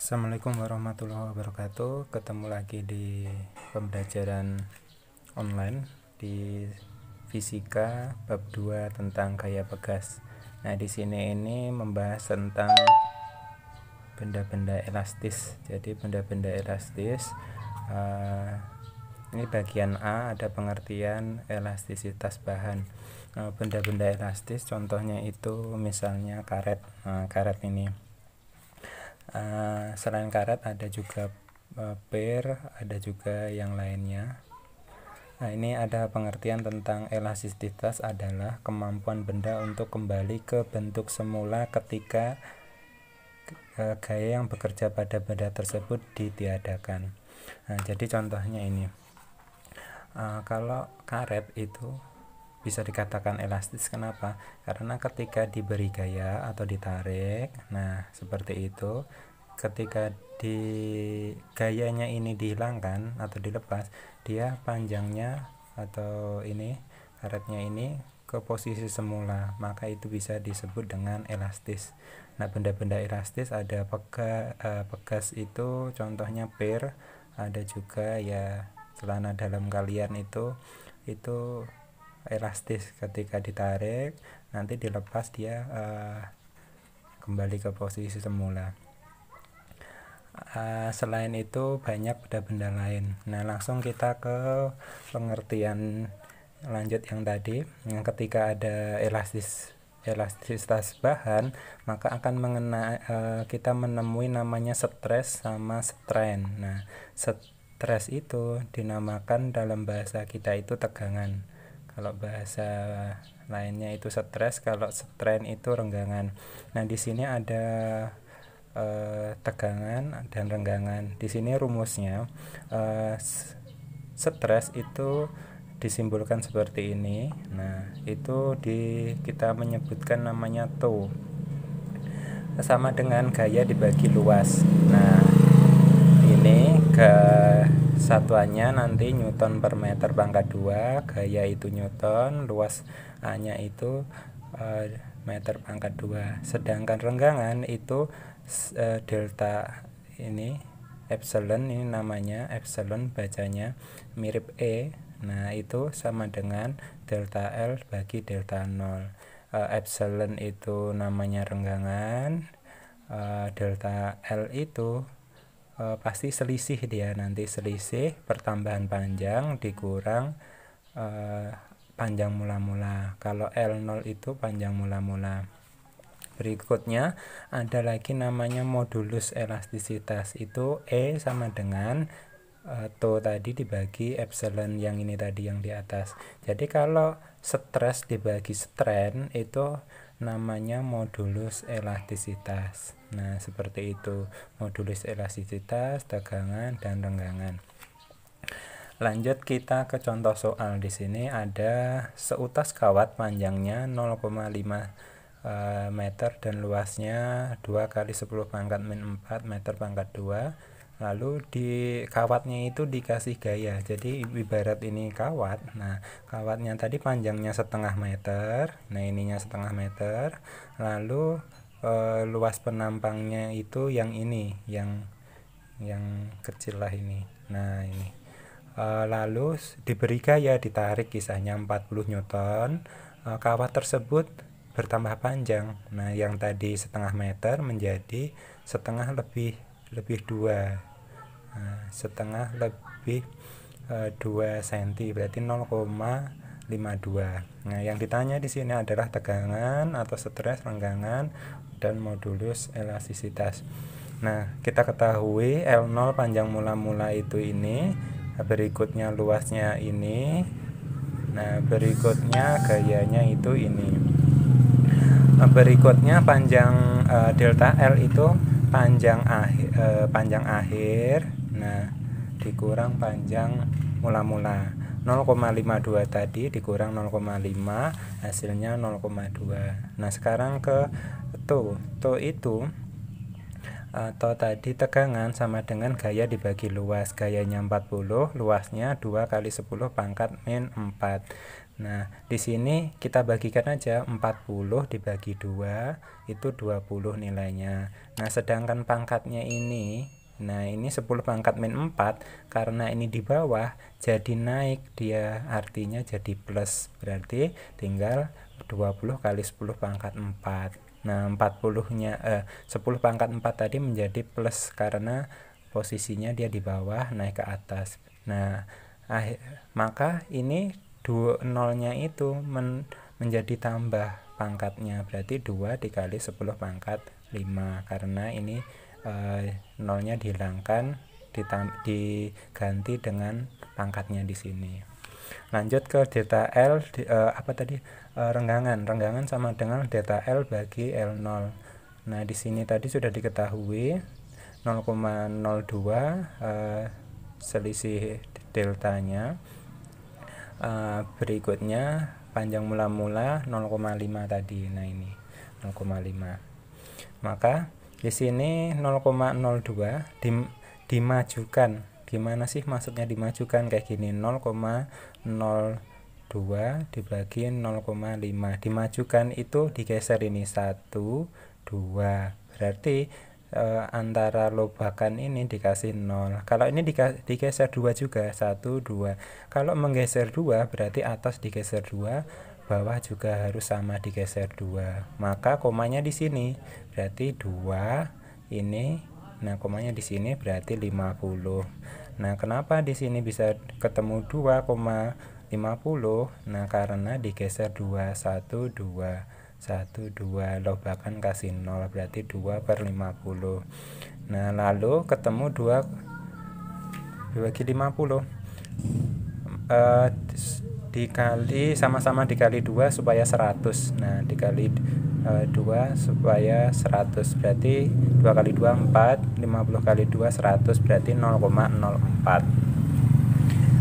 Assalamualaikum warahmatullahi wabarakatuh. Ketemu lagi di pembelajaran online di fisika bab 2 tentang gaya pegas. Nah, di sini ini membahas tentang benda-benda elastis. Jadi benda-benda elastis ini bagian A, ada pengertian elastisitas bahan. Benda-benda elastis contohnya itu misalnya karet. Karet ini selain karet ada juga per, ada juga yang lainnya. Nah, ini ada pengertian tentang elastisitas adalah kemampuan benda untuk kembali ke bentuk semula ketika gaya yang bekerja pada benda tersebut ditiadakan. Nah, jadi contohnya ini, kalau karet itu bisa dikatakan elastis. Kenapa? Karena ketika diberi gaya atau ditarik, nah seperti itu, ketika gayanya ini dihilangkan atau dilepas, dia panjangnya atau ini karetnya ini ke posisi semula, maka itu bisa disebut dengan elastis. Nah, benda-benda elastis ada pegas itu contohnya per, ada juga ya celana dalam kalian itu elastis, ketika ditarik nanti dilepas dia kembali ke posisi semula. Selain itu banyak benda-benda lain. Nah, langsung kita ke pengertian lanjut yang tadi, yang ketika ada elastisitas bahan, maka akan kita menemui namanya stres sama strain. Nah, stres itu dinamakan dalam bahasa kita itu tegangan, kalau bahasa lainnya itu stres, kalau strain itu renggangan. Nah, di sini ada tegangan dan renggangan. Di sini rumusnya stres itu disimbolkan seperti ini. Nah, itu kita menyebutkan namanya tau, sama dengan gaya dibagi luas. Nah, ini satuannya nanti Newton per meter pangkat 2, gaya itu Newton, luas A nya itu meter pangkat 2. Sedangkan renggangan itu delta ini epsilon, ini namanya epsilon, bacanya mirip E. Nah, itu sama dengan delta L bagi delta 0. Epsilon itu namanya renggangan, delta L itu pasti selisih, dia nanti selisih pertambahan panjang dikurang panjang mula-mula. Kalau L0 itu panjang mula-mula. Berikutnya ada lagi namanya modulus elastisitas, itu E sama dengan tau tadi dibagi epsilon yang ini tadi yang di atas. Jadi kalau stres dibagi strain itu namanya modulus elastisitas. Nah, seperti itu modulus elastisitas, tegangan dan renggangan. Lanjut kita ke contoh soal. Di sini ada seutas kawat panjangnya 0,5 meter dan luasnya 2 kali 10 pangkat min 4 meter pangkat 2. Lalu di kawatnya itu dikasih gaya. Jadi ibarat ini kawat. Nah, kawatnya tadi panjangnya setengah meter. Nah, ininya setengah meter. Lalu luas penampangnya itu yang ini, yang kecil lah ini. Nah, ini. Lalu diberi gaya ditarik kisahnya 40 Newton. Kawat tersebut bertambah panjang. Nah, yang tadi setengah meter menjadi setengah lebih 2. Setengah lebih 2 cm, berarti 0,52. Nah, yang ditanya di sini adalah tegangan atau stres, renggangan dan modulus elastisitas. Nah, kita ketahui L0 panjang mula-mula itu ini, berikutnya luasnya ini, nah berikutnya gayanya itu ini, berikutnya panjang delta L itu panjang akhir, nah dikurang panjang mula-mula. 0,52 tadi dikurang 0,5, hasilnya 0,2. Nah, sekarang ke tau itu atau tadi tegangan sama dengan gaya dibagi luas. Gayanya 40, luasnya 2 kali 10 pangkat min 4. Nah, di sini kita bagikan aja 40 dibagi 2 itu 20 nilainya. Nah, sedangkan pangkatnya ini, nah ini 10 pangkat min 4, karena ini di bawah jadi naik dia, artinya jadi plus. Berarti tinggal 20 kali 10 pangkat 4. Nah, 40-nya 10 pangkat 4 tadi menjadi plus karena posisinya dia di bawah naik ke atas. Nah, maka ini nolnya itu menjadi tambah pangkatnya, berarti 2 dikali 10 pangkat 5 karena ini nolnya dihilangkan, diganti dengan pangkatnya di sini. Lanjut ke delta L, renggangan sama dengan delta L bagi L0. Nah, di sini tadi sudah diketahui 0,02 selisih deltanya. Berikutnya panjang mula-mula 0,5 tadi. Nah, ini 0,5. Maka di sini 0,02 dimajukan. Gimana sih maksudnya dimajukan? Kayak gini, 0,02 dibagi 0,5. Dimajukan itu digeser ini 1, 2. Berarti antara lobakan ini dikasih 0. Kalau ini digeser 2 juga, 1, 2. Kalau menggeser 2 berarti atas digeser 2, bawah juga harus sama digeser 2. Maka komanya di sini berarti 2 ini. Nah, komanya di sini berarti 50. Nah, kenapa di sini bisa ketemu 2,50? Nah, karena digeser 2, 1, 2, 1, 2, lobakan kasih 0, berarti 2/50. Nah, lalu ketemu 2 dibagi 50. Dikali, sama-sama dikali 2 supaya 100. Nah, dikali 2 supaya 100, berarti 2 kali 2 4, 50 kali 2 100, berarti 0,04.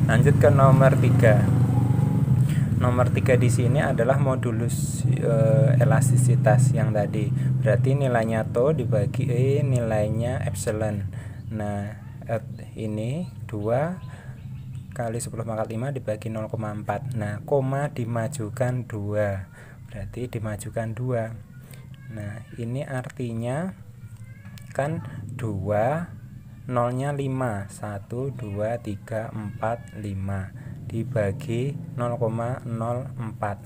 Lanjut ke nomor 3. Nomor 3 di sini adalah modulus elastisitas yang tadi. Berarti nilainya tau dibagi nilainya epsilon. Nah, ini 2 kali 10 pangkat 5 dibagi 0,4. Nah, koma dimajukan 2. Berarti dimajukan 2. Nah, ini artinya kan 2, nolnya 5. 1, 2, 3, 4, 5 dibagi 0,04.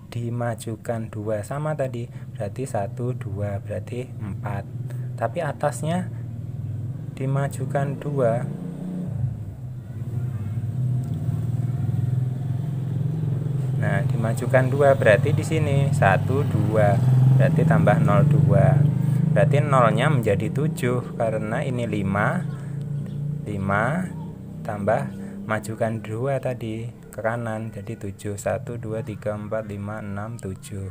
Dimajukan 2 sama tadi. Berarti 1, 2, berarti 4. Tapi atasnya dimajukan 2. Nah, dimajukan 2 berarti di sini 1, 2, berarti tambah 0, 2. Berarti nolnya menjadi 7 karena ini 5 tambah majukan 2 tadi ke kanan jadi 7. 1, 2, 3, 4, 5, 6, 7.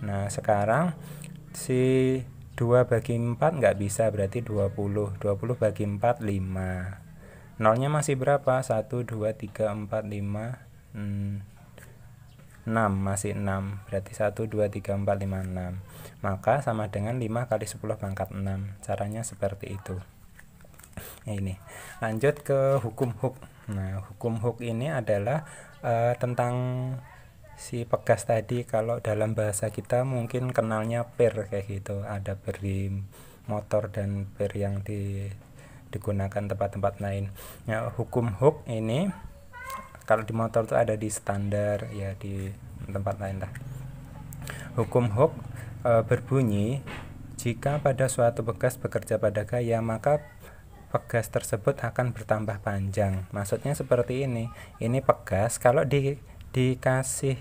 Nah, sekarang si 2 bagi 4 nggak bisa, berarti 20. 20 bagi 4 5. Nolnya masih berapa? 1, 2, 3, 4, 5, 6, masih 6. Berarti 1, 2, 3, 4, 5, 6. Maka sama dengan 5 kali 10 pangkat 6. Caranya seperti itu. Nah, ini. Lanjut ke hukum Hooke. Nah, hukum Hooke ini adalah tentang si pegas tadi. Kalau dalam bahasa kita mungkin kenalnya per kayak gitu. Ada per di motor dan per yang digunakan tempat-tempat lain. Nah, hukum Hooke ini kalau di motor itu ada di standar, ya di tempat lain lah. Hukum Hooke berbunyi, jika pada suatu pegas bekerja pada gaya, maka pegas tersebut akan bertambah panjang. Maksudnya seperti ini. Ini pegas kalau dikasih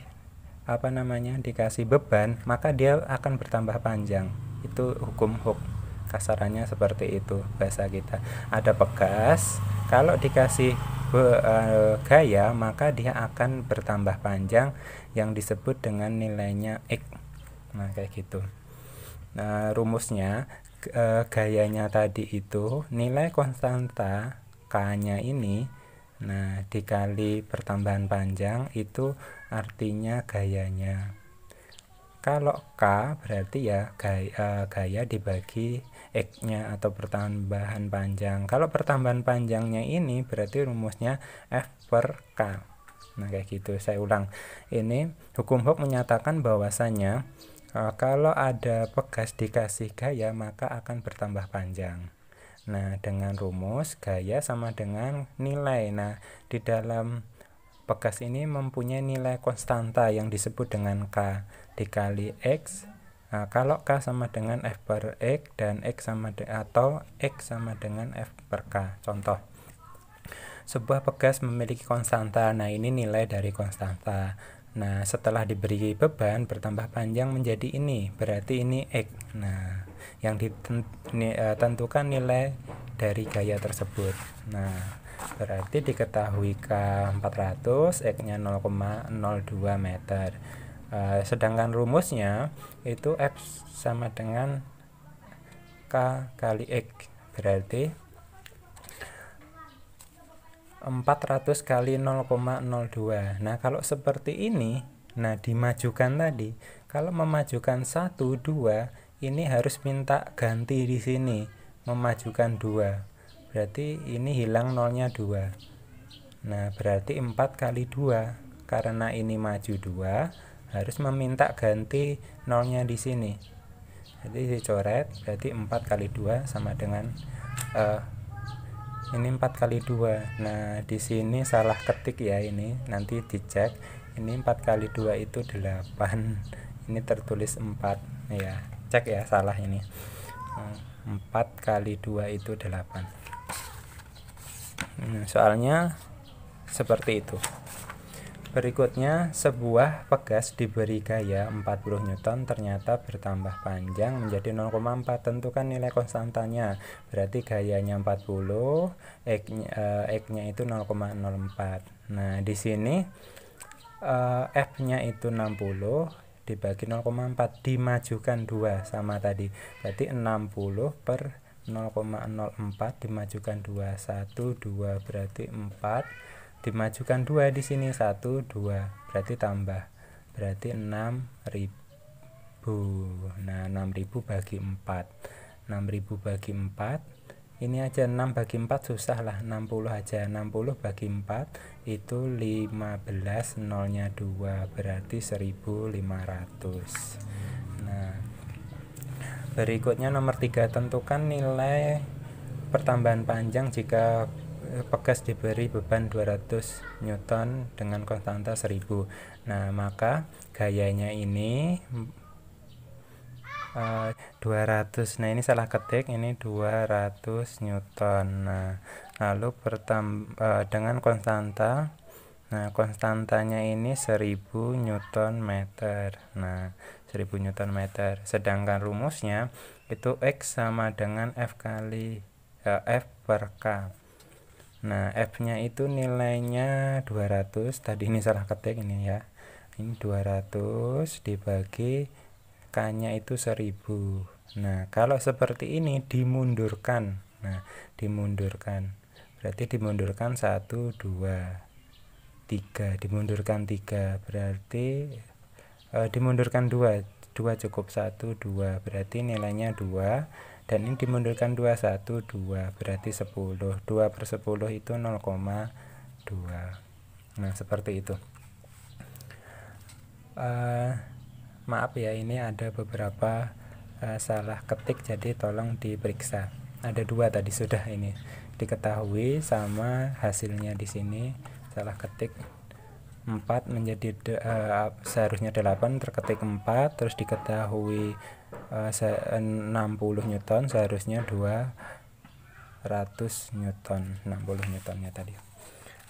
dikasih beban, maka dia akan bertambah panjang. Itu hukum Hooke. Kasarannya seperti itu bahasa kita. Ada pegas, kalau dikasih gaya, maka dia akan bertambah panjang yang disebut dengan nilainya X. Nah, kayak gitu. Nah, rumusnya gayanya tadi itu nilai konstanta K-nya ini, nah dikali pertambahan panjang itu artinya gayanya. Kalau K berarti ya gaya dibagi X-nya atau pertambahan panjang. Kalau pertambahan panjangnya ini berarti rumusnya F per K. Nah, kayak gitu. Saya ulang. Ini hukum Hooke menyatakan bahwasanya kalau ada pegas dikasih gaya maka akan bertambah panjang. Nah, dengan rumus gaya sama dengan nilai. Nah, di dalam pegas ini mempunyai nilai konstanta yang disebut dengan K dikali X. Nah, kalau K sama dengan F per X dan X sama atau X sama dengan F per K. Contoh, sebuah pegas memiliki konstanta. Nah, ini nilai dari konstanta. Nah, setelah diberi beban bertambah panjang menjadi ini, berarti ini X. Nah, yang ditentukan nilai dari gaya tersebut. Nah, berarti diketahui K 400, X-nya 0,02 meter. Sedangkan rumusnya itu F sama dengan K kali X, berarti 400 kali 0,02. Nah, kalau seperti ini, nah dimajukan tadi. Kalau memajukan 1, 2, ini harus minta ganti di sini, memajukan 2. Berarti ini hilang nolnya 2. Nah, berarti 4 kali 2. Karena ini maju 2, harus meminta ganti nolnya di sini. Jadi dicoret, berarti 4 kali 2 sama dengan ini 4 kali 2. Nah, di sini salah ketik ya ini. Nanti dicek. Ini 4 kali 2 itu 8. Ini tertulis 4 ya. Cek ya, salah ini. 4 kali 2 itu 8. Soalnya seperti itu. Berikutnya, sebuah pegas diberi gaya 40 Newton ternyata bertambah panjang menjadi 0,4. Tentukan nilai konstantanya. Berarti gayanya 40, X-nya itu 0,04. Nah, di sini F-nya itu 60 dibagi 0,4 dimajukan 2 sama tadi. Berarti 60 per 0,04 dimajukan 2, 1, 2 berarti 4. Dimajukan 2 di sini 1, 2 berarti tambah, berarti 6.000. Nah, 6.000 bagi 4. 6.000 bagi 4. Ini aja 6 bagi 4 susah lah, 60 aja. 60 bagi 4 itu 15, nolnya 2 berarti 1.500. Nah, berikutnya nomor 3, tentukan nilai pertambahan panjang jika pegas diberi beban 200 Newton dengan konstanta 1000. Nah, maka gayanya ini 200. Nah, ini salah ketik, ini 200 Newton. Nah, lalu dengan konstanta. Nah, konstantanya ini 1000 Newton meter. Nah, 1000 Newton meter. Sedangkan rumusnya itu X sama dengan F kali F per K. Nah, F-nya itu nilainya 200. Tadi ini salah ketik ini ya. Ini 200 dibagi K-nya itu 1000. Nah, kalau seperti ini dimundurkan. Nah, dimundurkan. Berarti dimundurkan 1, 2, 3. Dimundurkan 3. Berarti dimundurkan 2. 2 cukup, 1, 2. Berarti nilainya 2. Dan ini dimundurkan 2, 1, 2 berarti 10. 2 per 10 itu 0,2. Nah, seperti itu. Maaf ya, ini ada beberapa salah ketik, jadi tolong diperiksa. Ada 2 tadi sudah ini diketahui sama hasilnya di sini salah ketik. 4 menjadi seharusnya 8, terketik 4, terus diketahui 60 Newton, seharusnya 200 Newton, 60 Newtonnya tadi.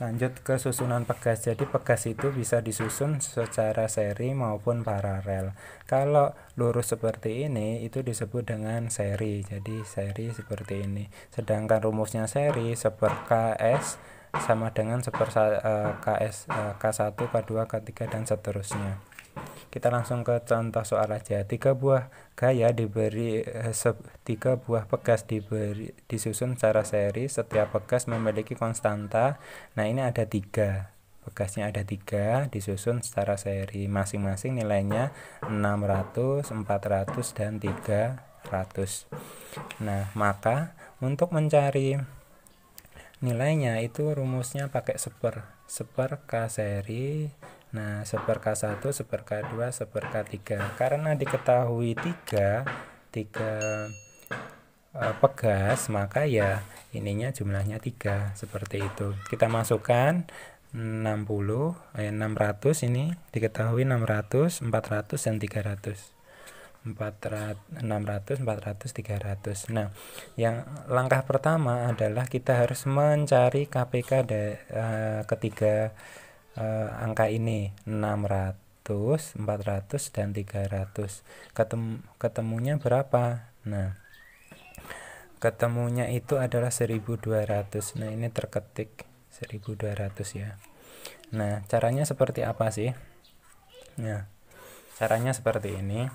Lanjut ke susunan pegas. Jadi pegas itu bisa disusun secara seri maupun paralel. Kalau lurus seperti ini itu disebut dengan seri. Jadi seri seperti ini. Sedangkan rumusnya seri K/S sama dengan KS, K1, K2, K3 dan seterusnya. Kita langsung ke contoh soal aja. 3 buah pegas disusun secara seri. Setiap pegas memiliki konstanta. Nah, ini ada 3 bekasnya ada 3, disusun secara seri, masing-masing nilainya 600, 400, dan 300. Nah, maka untuk mencari nilainya itu rumusnya pakai seper K seri. Nah, seper K1, seper K2, seper K3. Karena diketahui 3 pegas, maka ya ininya jumlahnya 3, seperti itu. Kita masukkan 600, ini diketahui 600, 400, dan 300. 600, 400, 300. Nah, yang langkah pertama adalah kita harus mencari KPK ketiga angka ini, 600, 400, dan 300. Ketemunya berapa? Nah, ketemunya itu adalah 1200. Nah, ini terketik 1200 ya. Nah, caranya seperti apa sih? Nah, caranya seperti ini.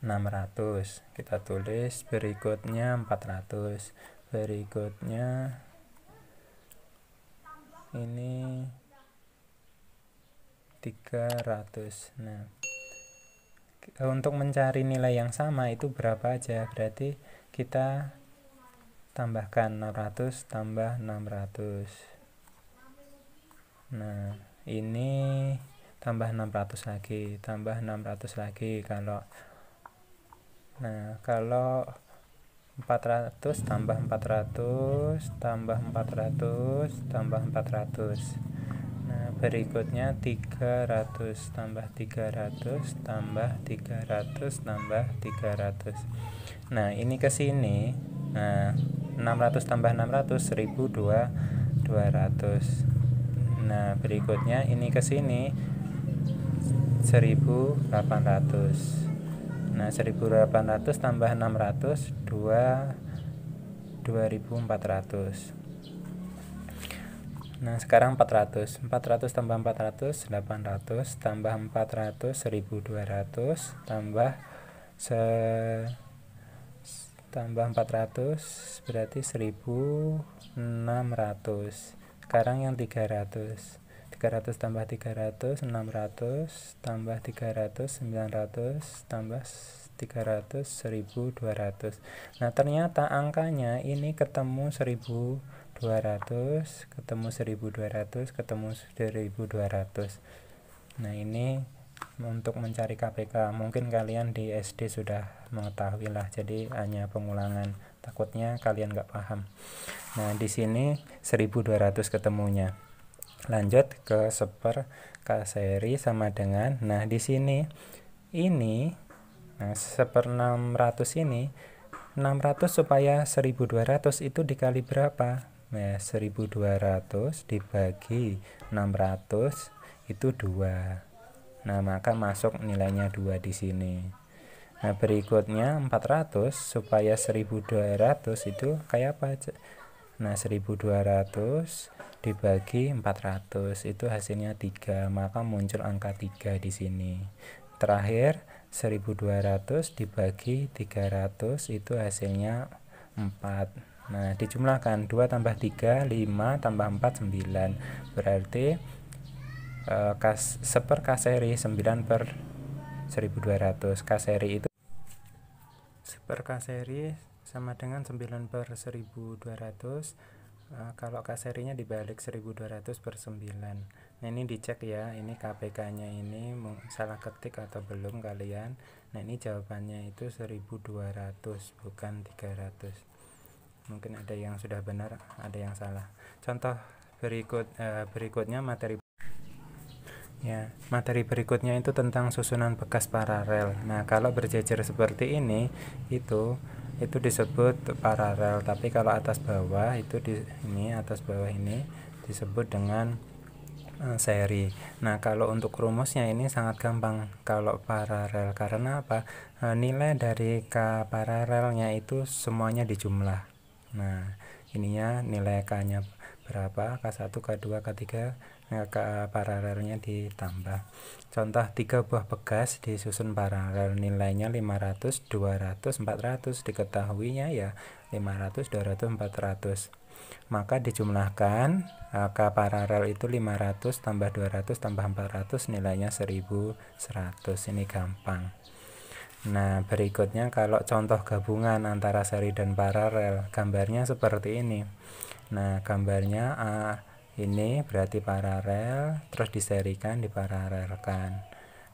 600 kita tulis, berikutnya 400, berikutnya ini 300. Nah, untuk mencari nilai yang sama itu berapa aja, berarti kita tambahkan 600 tambah 600. Nah, ini tambah 600 lagi, tambah 600 lagi. Kalau 400 tambah 400 tambah 400 tambah 400. Nah, berikutnya 300 tambah 300 tambah 300 tambah 300. Nah, ini ke sini. Nah, 600 tambah 600 1200. Nah, berikutnya ini ke sini 1800. Nah, 1800 tambah 600 2400. Nah, sekarang 400 tambah 400 800 tambah 400 1200 tambah 400 berarti 1600. Sekarang yang 300 tambah 300 600 tambah 300 900 tambah 300 1200. Nah, ternyata angkanya ini ketemu 1200, ketemu 1200, ketemu 1200. Nah, ini untuk mencari KPK. Mungkin kalian di SD sudah mengetahui lah, jadi hanya pengulangan, takutnya kalian nggak paham. Nah, di sini 1200 ketemunya. Lanjut ke seper K seri sama dengan, nah di sini ini, nah seper 600 ini, 600 supaya 1200 itu dikali berapa? Nah, 1200 dibagi 600 itu 2. Nah, maka masuk nilainya 2 di sini. Nah, berikutnya 400 supaya 1200 itu kayak apa? Nah, 1200 dibagi 400 itu hasilnya 3, maka muncul angka 3 di sini. Terakhir 1200 dibagi 300 itu hasilnya 4. Nah, dijumlahkan 2 tambah 3 5 tambah 4 9. Berarti seper K seri 9 per 1200. K seri itu seper K seri sama dengan 9 per 1200. Kalau K serinya dibalik 1200 per 9. Nah, ini dicek ya, ini KPK nya ini salah ketik atau belum kalian. Nah, ini jawabannya itu 1200 bukan 300. Mungkin ada yang sudah benar, ada yang salah. Contoh berikutnya materi berikutnya itu tentang susunan bekas paralel. Nah, kalau berjejer seperti ini itu disebut paralel, tapi kalau atas bawah itu atas bawah ini disebut dengan seri. Nah, kalau untuk rumusnya ini sangat gampang kalau paralel, karena apa? Nilai dari K paralelnya itu semuanya dijumlah. Nah, ininya nilai K-nya berapa, K1, K2, K3, K paralelnya ditambah. Contoh 3 buah bekas disusun paralel, nilainya 500, 200, 400. Diketahuinya ya 500, 200, 400. maka dijumlahkan K paralel itu 500 tambah 200 tambah 400 nilainya 1100. Ini gampang. Nah, berikutnya kalau contoh gabungan antara seri dan paralel, gambarnya seperti ini. Nah, gambarnya ini berarti paralel, terus diserikan, diparalelkan.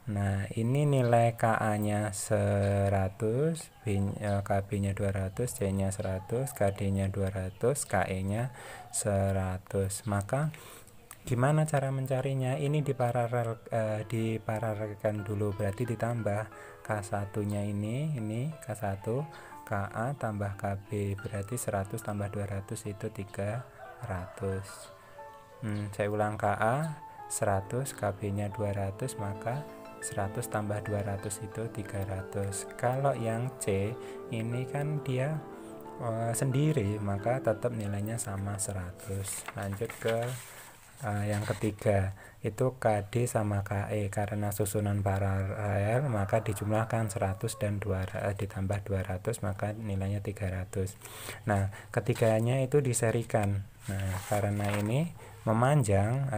Nah, ini nilai KA-nya 100, KB-nya 200, C-nya 100, KD-nya 200, KE-nya 100. Maka gimana cara mencarinya? Ini diparalelkan dulu, berarti ditambah K1-nya ini K1, KA tambah KB, berarti 100 tambah 200 itu 300. Saya ulang, KA 100, KB-nya 200, maka 100 tambah 200 itu 300. Kalau yang C ini kan dia sendiri, maka tetap nilainya sama 100. Lanjut ke yang ketiga, itu KD sama KE. Karena susunan paralel, maka dijumlahkan 100 dan 200, ditambah 200, maka nilainya 300. Nah, ketiganya itu diserikan. Nah, karena ini memanjang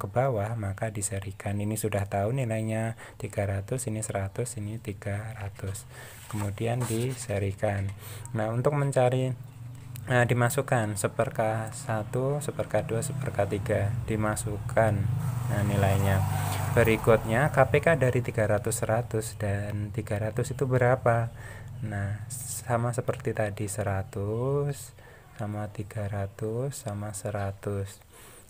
ke bawah, maka diserikan. Ini sudah tahu nilainya 300, ini 100, ini 300. Kemudian diserikan. Nah, untuk mencari dimasukkan 1/K1, 1/K2, 1/K3 dimasukkan. Nah, nilainya. Berikutnya KPK dari 300 100 dan 300 itu berapa? Nah, sama seperti tadi, 100 sama 300 sama 100.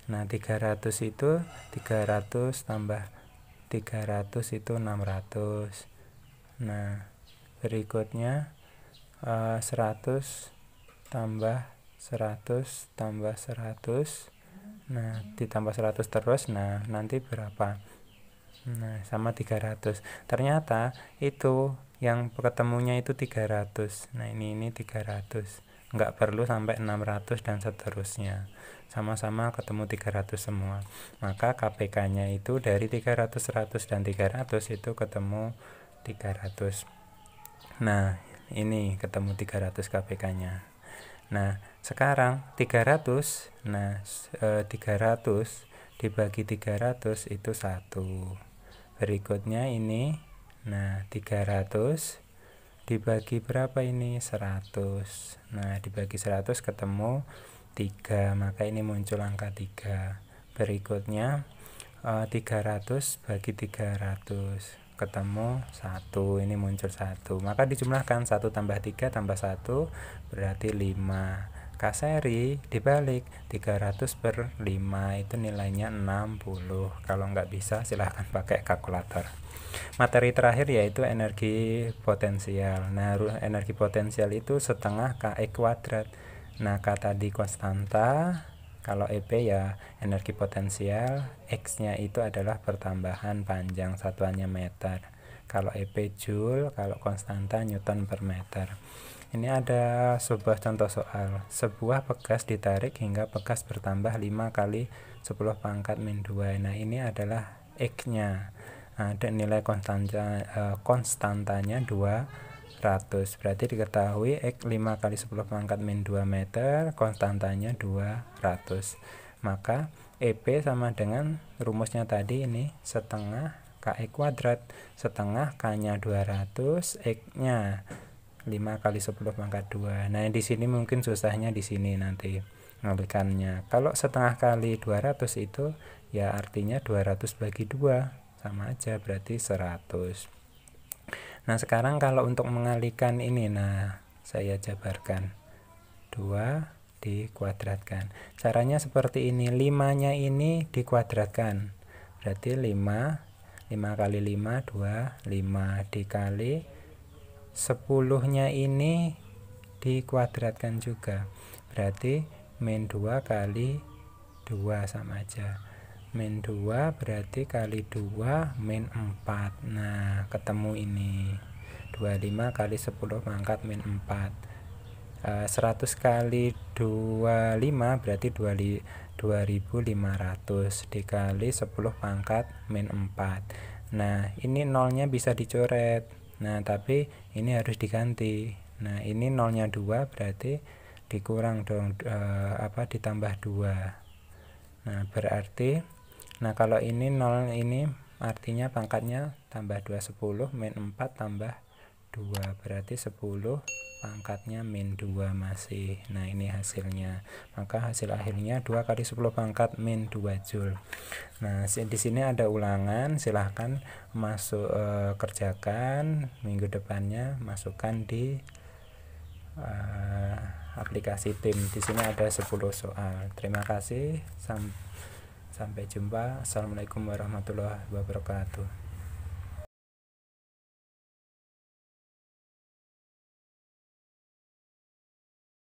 Nah, 300 itu 300 tambah 300 itu 600. Nah, berikutnya 100 tambah 100 tambah 100. Nah, ditambah 100 terus. Nah, nanti berapa? Nah, sama 300. Ternyata itu yang ketemunya itu 300. Nah, ini 300. Enggak perlu sampai 600 dan seterusnya. Sama-sama ketemu 300 semua. Maka KPK-nya itu dari 300, 100 dan 300 itu ketemu 300. Nah, ini ketemu 300 KPK-nya. Nah, sekarang 300. Nah, 300 dibagi 300 itu 1. Berikutnya ini. Nah, 300 dibagi berapa ini? 100. Nah, dibagi 100 ketemu 3, maka ini muncul angka 3. Berikutnya 300 bagi 300 ketemu 1, ini muncul 1. Maka dijumlahkan 1 tambah 3 tambah 1 berarti 5. K seri dibalik 300 per 5 itu nilainya 60. Kalau nggak bisa silahkan pakai kalkulator. Materi terakhir yaitu energi potensial. Nah, energi potensial itu setengah KE kuadrat. Nah, K tadi konstanta, kalau EP ya energi potensial, X-nya itu adalah pertambahan panjang, satuannya meter. Kalau EP Joule, kalau konstanta Newton per meter. Ini ada sebuah contoh soal. Sebuah pegas ditarik hingga pegas bertambah 5 kali 10 pangkat min 2. Nah, ini adalah X-nya. Ada nilai konstantanya 200. Berarti diketahui X 5 kali 10 pangkat min 2 meter, konstantanya 200. Maka EP sama dengan rumusnya tadi, ini setengah KE kuadrat. Setengah K-nya 200, X-nya 5 kali 10 pangkat 2. Nah, di sini mungkin susahnya di sini nanti ngalikannya. Kalau setengah kali 200 itu ya artinya 200 bagi 2. Sama aja, berarti 100. Nah, sekarang kalau untuk mengalikan ini, nah saya jabarkan 2 dikuadratkan. Caranya seperti ini, 5-nya ini dikuadratkan. Berarti 5 kali 5 25 dikali 10-nya ini dikuadratkan juga. Berarti min 2 kali 2 sama aja. Min 2 berarti kali 2 min 4. Nah, ketemu ini 25 kali 10 pangkat min 4. 100 kali 25 berarti 2500 dikali 10 pangkat min 4. Nah, ini nolnya bisa dicoret. Nah, tapi ini harus diganti. Nah, ini nolnya 2 berarti dikurang dong, ditambah 2. Nah berarti, kalau ini 0, ini artinya pangkatnya tambah 2, 10, min 4 tambah 2, berarti 10 pangkatnya min 2 masih. Nah ini hasilnya, maka hasil akhirnya 2 kali 10 pangkat min 2 Joule. Nah di sini ada ulangan, silahkan kerjakan, minggu depannya masukkan di aplikasi tim. Di sini ada 10 soal. Terima kasih, sampai jumpa. Assalamualaikum warahmatullahi wabarakatuh.